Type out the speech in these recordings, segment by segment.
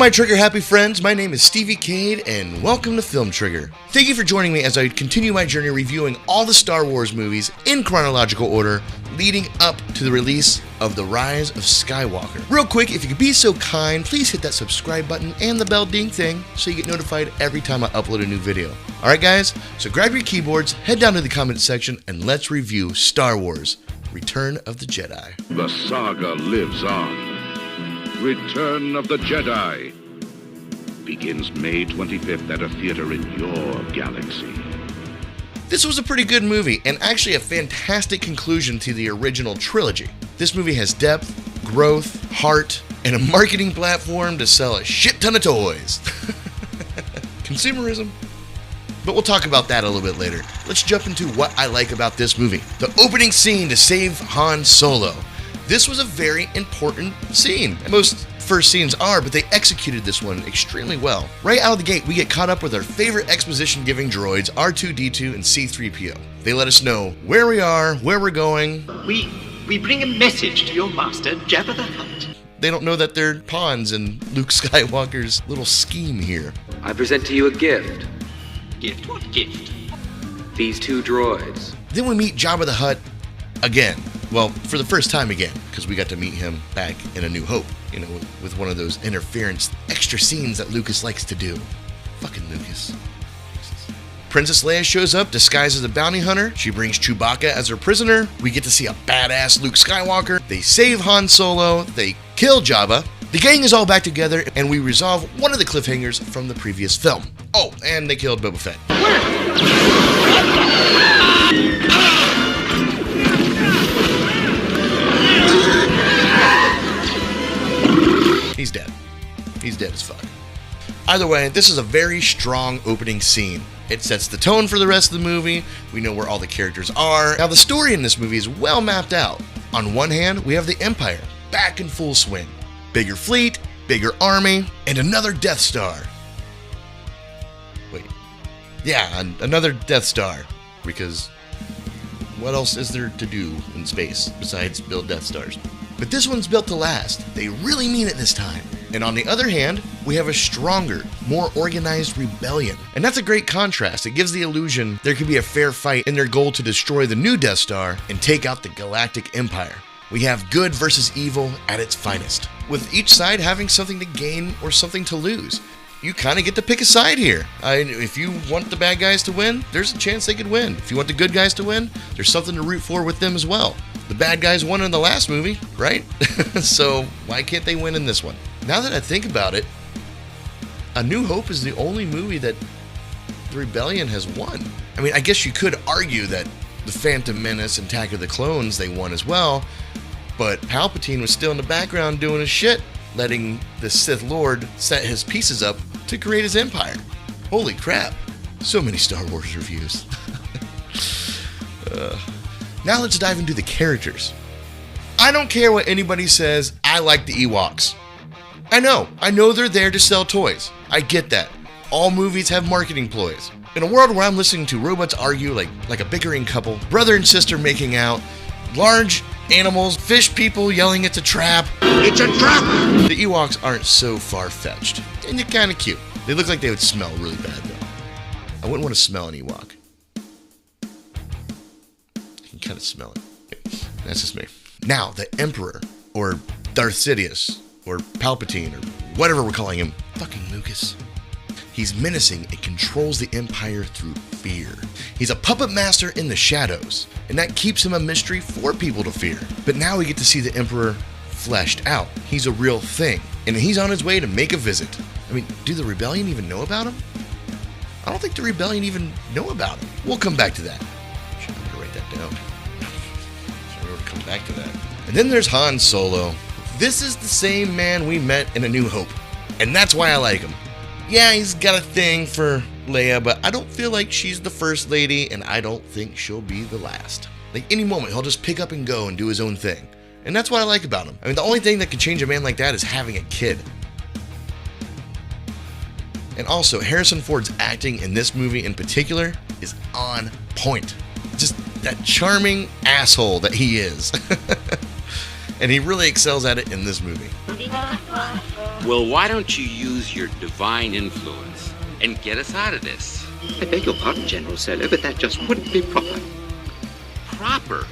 my trigger happy friends, my name is Stevie Cade and welcome to Film Trigger. Thank you for joining me as I continue my journey reviewing all the Star Wars movies in chronological order leading up to the release of The Rise of Skywalker. Real quick, if you could be so kind, please hit that subscribe button and the bell ding thing so you get notified every time I upload a new video. Alright guys, so grab your keyboards, head down to the comments section and let's review Star Wars Return of the Jedi. The saga lives on. Return of the Jedi begins May 25th at a theater in your galaxy. This was a pretty good movie, and actually a fantastic conclusion to the original trilogy. This movie has depth, growth, heart, and a marketing platform to sell a shit ton of toys. Consumerism. But we'll talk about that a little bit later. Let's jump into what I like about this movie. The opening scene to save Han Solo. This was a very important scene. Most first scenes are, but they executed this one extremely well. Right out of the gate, we get caught up with our favorite exposition-giving droids, R2-D2 and C-3PO. They let us know where we are, where we're going. We bring a message to your master, Jabba the Hut. They don't know that they're pawns in Luke Skywalker's little scheme here. I present to you a gift. Gift? What gift? These two droids. Then we meet Jabba the Hut again. Well, for the first time again, because we got to meet him back in A New Hope, you know, with one of those interference extra scenes that Lucas likes to do. Fucking Lucas. Princess Leia shows up disguised as a bounty hunter. She brings Chewbacca as her prisoner. We get to see a badass Luke Skywalker. They save Han Solo. They kill Jabba. The gang is all back together, and we resolve one of the cliffhangers from the previous film. Oh, and they killed Boba Fett. He's dead. He's dead as fuck. Either way, this is a very strong opening scene. It sets the tone for the rest of the movie. We know where all the characters are. Now, the story in this movie is well mapped out. On one hand, we have the Empire back in full swing. Bigger fleet, bigger army, and another Death Star. Wait. Yeah, another Death Star. Because what else is there to do in space besides build Death Stars? But this one's built to last. They really mean it this time. And on the other hand, we have a stronger, more organized rebellion. And that's a great contrast. It gives the illusion there could be a fair fight in their goal to destroy the new Death Star and take out the Galactic Empire. We have good versus evil at its finest, with each side having something to gain or something to lose. You kind of get to pick a side here. If you want the bad guys to win, there's a chance they could win. If you want the good guys to win, there's something to root for with them as well. The bad guys won in the last movie, right? So why can't they win in this one? Now that I think about it, A New Hope is the only movie that the Rebellion has won. I mean, I guess you could argue that The Phantom Menace and Attack of the Clones, they won as well, but Palpatine was still in the background doing his shit, letting the Sith Lord set his pieces up to create his empire. Holy crap. So many Star Wars reviews. Now let's dive into the characters. I don't care what anybody says, I like the Ewoks. I know they're there to sell toys. I get that. All movies have marketing ploys. In a world where I'm listening to robots argue like a bickering couple, brother and sister making out, large animals, fish people yelling it's a trap. It's a trap! The Ewoks aren't so far-fetched, and they're kind of cute. They look like they would smell really bad though. I wouldn't want to smell an Ewok. Kind of smell it. That's just me. Now, the Emperor, or Darth Sidious, or Palpatine, or whatever we're calling him, fucking Lucas. He's menacing and controls the Empire through fear. He's a puppet master in the shadows, and that keeps him a mystery for people to fear. But now we get to see the Emperor fleshed out. He's a real thing, and he's on his way to make a visit. I mean, do the Rebellion even know about him? I don't think the Rebellion even know about him. We'll come back to that. I'm gonna write that down. Come back to that. And then there's Han Solo. This is the same man we met in A New Hope, and that's why I like him. Yeah, he's got a thing for Leia, but I don't feel like she's the first lady, and I don't think she'll be the last. Like, any moment, he'll just pick up and go and do his own thing. And that's what I like about him. I mean, the only thing that could change a man like that is having a kid. And also, Harrison Ford's acting in this movie in particular is on point. Just that charming asshole that he is. And he really excels at it in this movie. Well, why don't you use your divine influence and get us out of this? I beg your pardon, General Solo, but that just wouldn't be proper. Proper?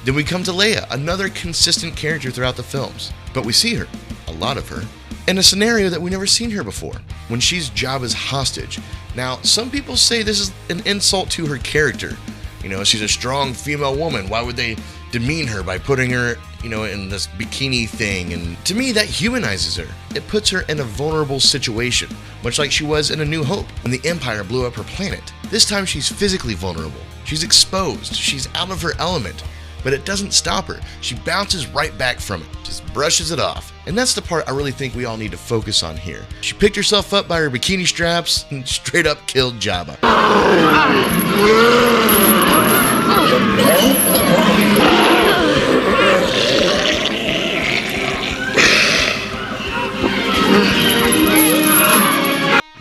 Then we come to Leia, another consistent character throughout the films. But we see her, a lot of her, in a scenario that we've never seen her before, when she's Jabba's hostage. Now, some people say this is an insult to her character. You know, she's a strong female woman. Why would they demean her by putting her, in this bikini thing? And to me, that humanizes her. It puts her in a vulnerable situation, much like she was in A New Hope when the Empire blew up her planet. This time she's physically vulnerable. She's exposed. She's out of her element. But it doesn't stop her. She bounces right back from it, just brushes it off. And that's the part I really think we all need to focus on here. She picked herself up by her bikini straps and straight up killed Jabba.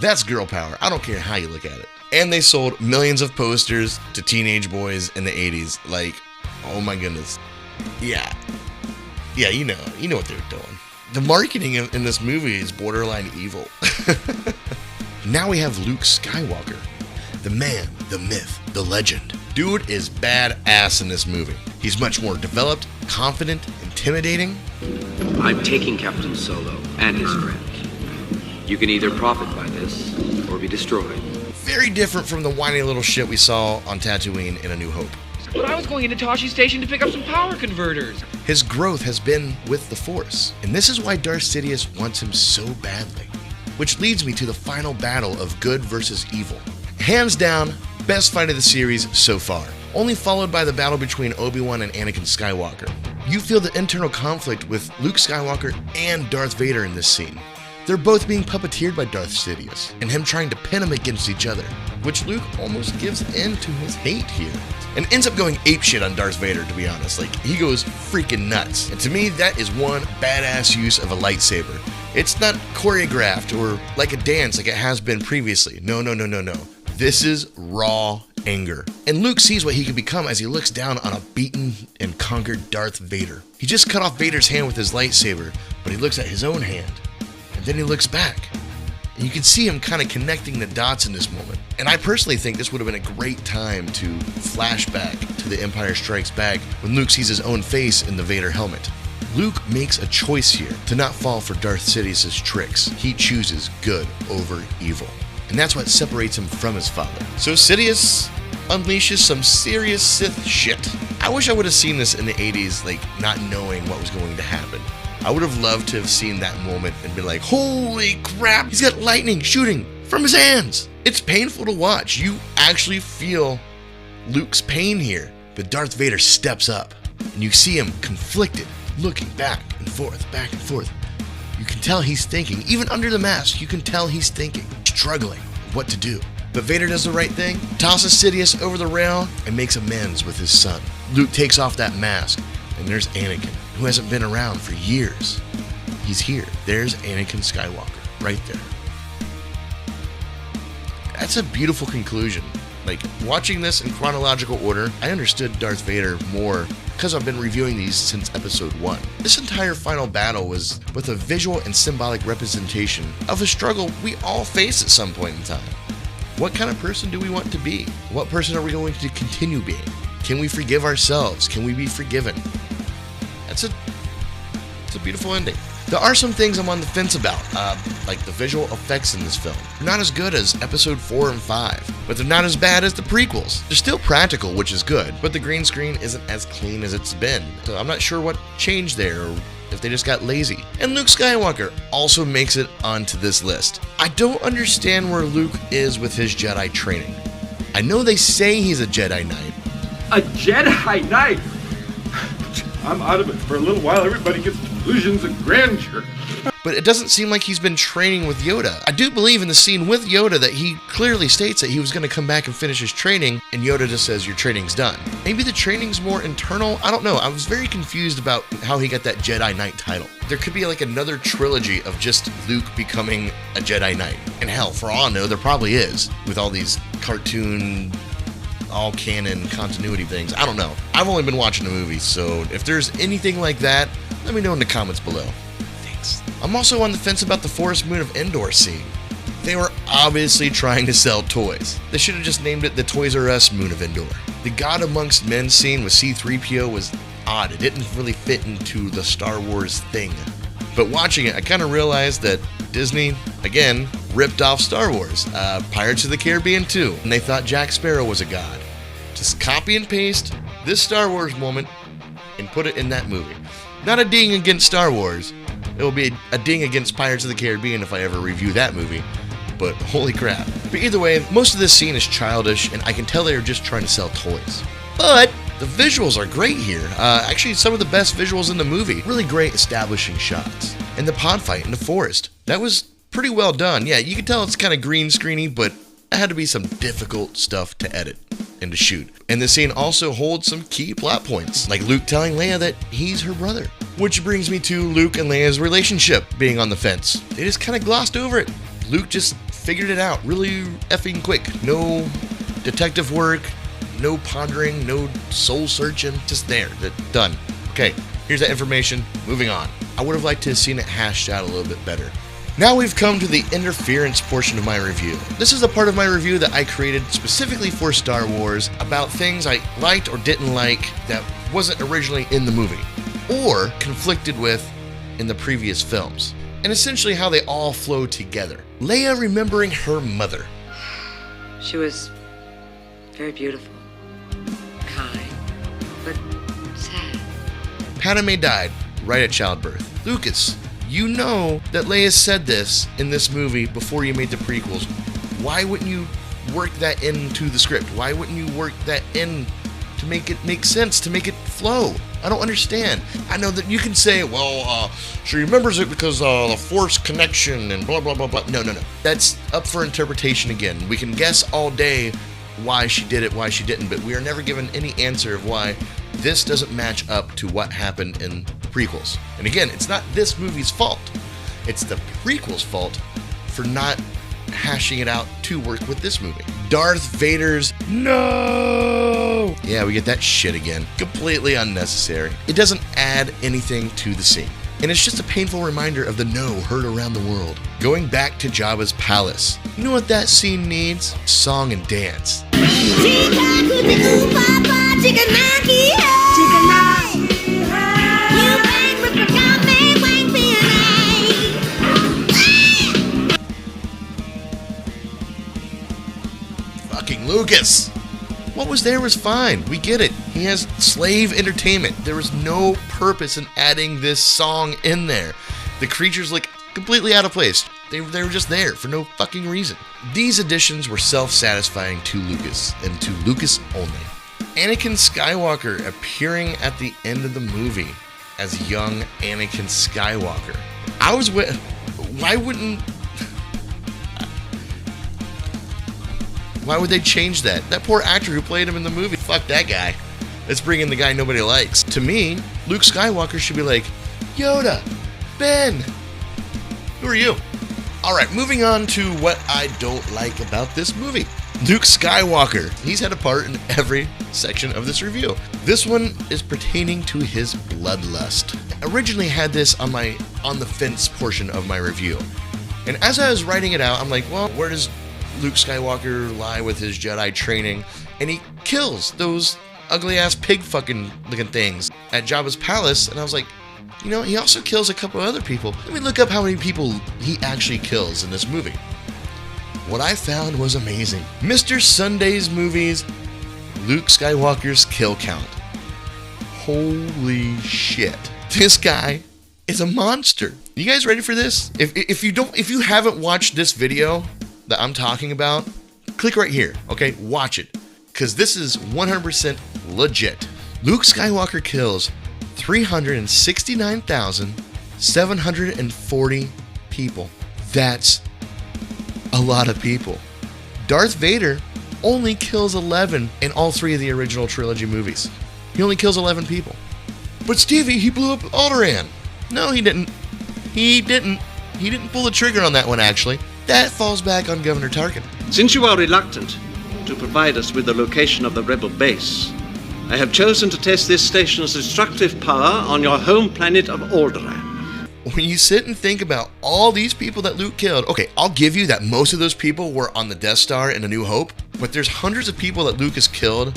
That's girl power. I don't care how you look at it. And they sold millions of posters to teenage boys in the 80s. Like, oh my goodness. Yeah, you know what they're doing. The marketing in this movie is borderline evil. Now we have Luke Skywalker. The man, the myth, the legend. Dude is badass in this movie. He's much more developed, confident, intimidating. I'm taking Captain Solo and his friends. You can either profit by this or be destroyed. Very different from the whiny little shit we saw on Tatooine in A New Hope. But I was going into Tashi Station to pick up some power converters. His growth has been with the Force, and this is why Darth Sidious wants him so badly. Which leads me to the final battle of good versus evil. Hands down, best fight of the series so far, only followed by the battle between Obi-Wan and Anakin Skywalker. You feel the internal conflict with Luke Skywalker and Darth Vader in this scene. They're both being puppeteered by Darth Sidious, and him trying to pin them against each other, which Luke almost gives in to his hate here, and ends up going apeshit on Darth Vader, to be honest. Like, he goes freaking nuts. And to me, that is one badass use of a lightsaber. It's not choreographed or like a dance like it has been previously. No. This is raw anger. And Luke sees what he can become as he looks down on a beaten and conquered Darth Vader. He just cut off Vader's hand with his lightsaber, but he looks at his own hand. Then he looks back, and you can see him kind of connecting the dots in this moment. And I personally think this would have been a great time to flash back to The Empire Strikes Back when Luke sees his own face in the Vader helmet. Luke makes a choice here to not fall for Darth Sidious's tricks. He chooses good over evil, and that's what separates him from his father. So Sidious unleashes some serious Sith shit. I wish I would have seen this in the 80s, like not knowing what was going to happen. I would have loved to have seen that moment and been like, holy crap, he's got lightning shooting from his hands. It's painful to watch. You actually feel Luke's pain here. But Darth Vader steps up, and you see him conflicted, looking back and forth. You can tell he's thinking. Even under the mask, you can tell he's thinking, struggling what to do. But Vader does the right thing, tosses Sidious over the rail, and makes amends with his son. Luke takes off that mask, and there's Anakin, who hasn't been around for years. He's here. There's Anakin Skywalker, right there. That's a beautiful conclusion. Like, watching this in chronological order, I understood Darth Vader more because I've been reviewing these since episode 1. This entire final battle was with a visual and symbolic representation of a struggle we all face at some point in time. What kind of person do we want to be? What person are we going to continue being? Can we forgive ourselves? Can we be forgiven? It's a beautiful ending. There are some things I'm on the fence about, like the visual effects in this film. They're not as good as episode 4 and 5, but they're not as bad as the prequels. They're still practical, which is good, but the green screen isn't as clean as it's been. So I'm not sure what changed there, or if they just got lazy. And Luke Skywalker also makes it onto this list. I don't understand where Luke is with his Jedi training. I know they say he's a Jedi Knight. A Jedi Knight? I'm out of it for a little while. Everybody gets delusions of grandeur. But it doesn't seem like he's been training with Yoda. I do believe in the scene with Yoda that he clearly states that he was going to come back and finish his training, and Yoda just says, your training's done. Maybe the training's more internal? I don't know. I was very confused about how he got that Jedi Knight title. There could be like another trilogy of just Luke becoming a Jedi Knight. And hell, for all I know, there probably is, with all these cartoon, all canon continuity things. I don't know. I've only been watching the movies, so if there's anything like that, let me know in the comments below. Thanks. I'm also on the fence about the Forest Moon of Endor scene. They were obviously trying to sell toys. They should have just named it the Toys R Us Moon of Endor. The God Amongst Men scene with C-3PO was odd. It didn't really fit into the Star Wars thing. But watching it, I kind of realized that Disney, again, ripped off Star Wars. Pirates of the Caribbean 2, and they thought Jack Sparrow was a god. Just copy and paste this Star Wars moment and put it in that movie. Not a ding against Star Wars. It will be a ding against Pirates of the Caribbean if I ever review that movie. But holy crap. But either way, most of this scene is childish, and I can tell they're just trying to sell toys. But the visuals are great here. Actually, some of the best visuals in the movie. Really great establishing shots. And the pod fight in the forest. That was pretty well done. Yeah, you can tell it's kind of green screeny, but it had to be some difficult stuff to edit and to shoot. And the scene also holds some key plot points, like Luke telling Leia that he's her brother. Which brings me to Luke and Leia's relationship being on the fence. They just kind of glossed over it. Luke just figured it out really effing quick. No detective work, no pondering, no soul searching, just there, done. Okay, here's that information, moving on. I would have liked to have seen it hashed out a little bit better. Now we've come to the interference portion of my review. This is the part of my review that I created specifically for Star Wars about things I liked or didn't like that wasn't originally in the movie, or conflicted with in the previous films, and essentially how they all flow together. Leia remembering her mother. She was very beautiful, kind, but sad. Padme died right at childbirth. Lucas, you know that Leia said this in this movie before you made the prequels. Why wouldn't you work that into the script? Why wouldn't you work that in to make it make sense, to make it flow? I don't understand. I know that you can say, well, she remembers it because the Force connection and blah, blah, blah, blah. No. That's up for interpretation again. We can guess all day why she did it, why she didn't, but we are never given any answer of why this doesn't match up to what happened in the prequels. And again, it's not this movie's fault. It's the prequel's fault for not hashing it out to work with this movie. Darth Vader's no! Yeah, we get that shit again. Completely unnecessary. It doesn't add anything to the scene. And it's just a painful reminder of the no heard around the world. Going back to Jabba's palace. You know what that scene needs? Song and dance. Fucking Lucas! What was there was fine. We get it. He has slave entertainment. There was no purpose in adding this song in there. The creatures look completely out of place. They were just there for no fucking reason. These additions were self-satisfying to Lucas, and to Lucas only. Anakin Skywalker appearing at the end of the movie as young Anakin Skywalker. Why would they change that? That poor actor who played him in the movie, fuck that guy. Let's bring in the guy nobody likes. To me, Luke Skywalker should be like, Yoda, Ben, who are you? Alright, moving on to what I don't like about this movie. Luke Skywalker. He's had a part in every section of this review. This one is pertaining to his bloodlust. I originally had this on the fence portion of my review. And as I was writing it out, I'm like, well, where does Luke Skywalker lie with his Jedi training? And he kills those ugly ass pig fucking looking things at Jabba's palace. And I was like, you know, he also kills a couple other people. Let me look up how many people he actually kills in this movie. What I found was amazing. Mr. Sunday's movies, Luke Skywalker's kill count. Holy shit. This guy is a monster. You guys ready for this? If you haven't watched this video that I'm talking about, click right here, okay? Watch it, because this is 100% legit. Luke Skywalker kills 369,740 people. That's a lot of people. Darth Vader only kills 11 in all three of the original trilogy movies. He only kills 11 people. But Stevie, he blew up Alderaan. No, he didn't. He didn't pull the trigger on that one, actually. That falls back on Governor Tarkin. Since you are reluctant to provide us with the location of the rebel base, I have chosen to test this station's destructive power on your home planet of Alderaan. when you sit and think about all these people that Luke killed, okay, I'll give you that most of those people were on the Death Star in A New Hope, but there's hundreds of people that Luke has killed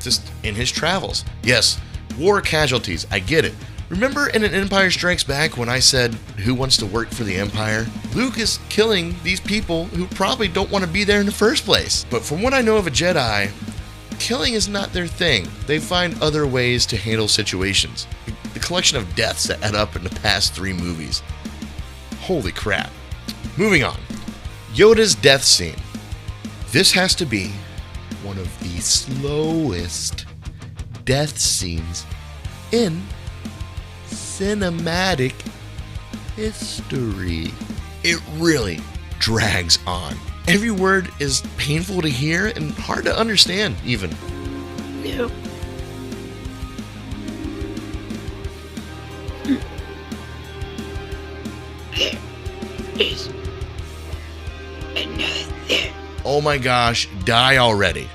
just in his travels. Yes, war casualties, I get it. Remember in An Empire Strikes Back when I said, who wants to work for the Empire? Luke is killing these people who probably don't want to be there in the first place. But from what I know of a Jedi, killing is not their thing. They find other ways to handle situations. The collection of deaths that add up in the past 3 movies. Holy crap. Moving on. Yoda's death scene. This has to be one of the slowest death scenes in cinematic history. It really drags on. Every word is painful to hear and hard to understand, even. No. There is another. Oh my gosh, die already.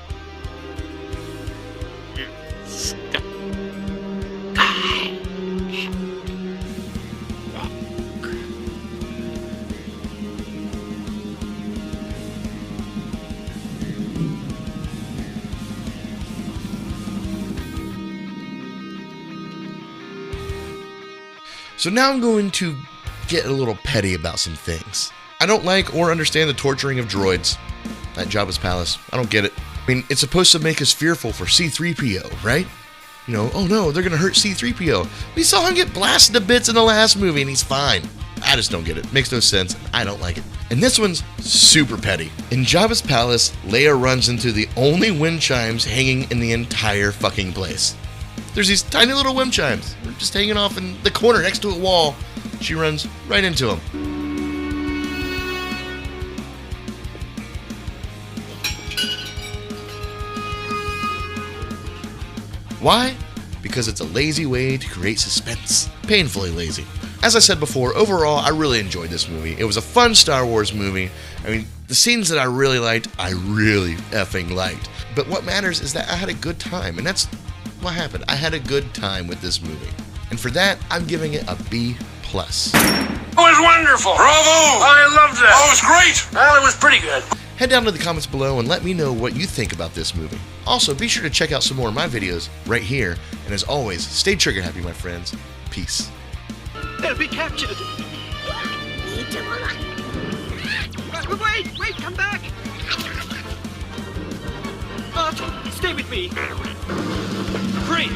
So now I'm going to get a little petty about some things. I don't like or understand the torturing of droids at Jabba's palace. I don't get it. I mean, it's supposed to make us fearful for C-3PO, right? You know, oh no, they're gonna hurt C-3PO. We saw him get blasted to bits in the last movie and he's fine. I just don't get it. Makes no sense. I don't like it. And this one's super petty. In Jabba's palace, Leia runs into the only wind chimes hanging in the entire fucking place. There's these tiny little wind chimes. They're just hanging off in the corner next to a wall. She runs right into them. Why? Because it's a lazy way to create suspense. Painfully lazy. As I said before, overall, I really enjoyed this movie. It was a fun Star Wars movie. I mean, the scenes that I really liked, I really effing liked. But what matters is that I had a good time, and that's what happened. I had a good time with this movie. And for that, I'm giving it a B+. It was wonderful. Bravo! I loved it. Oh, it was great. Well, it was pretty good. Head down to the comments below and let me know what you think about this movie. Also, be sure to check out some more of my videos right here. And as always, stay trigger happy, my friends. Peace. They'll be captured. Wait, come back. Stay with me. Free.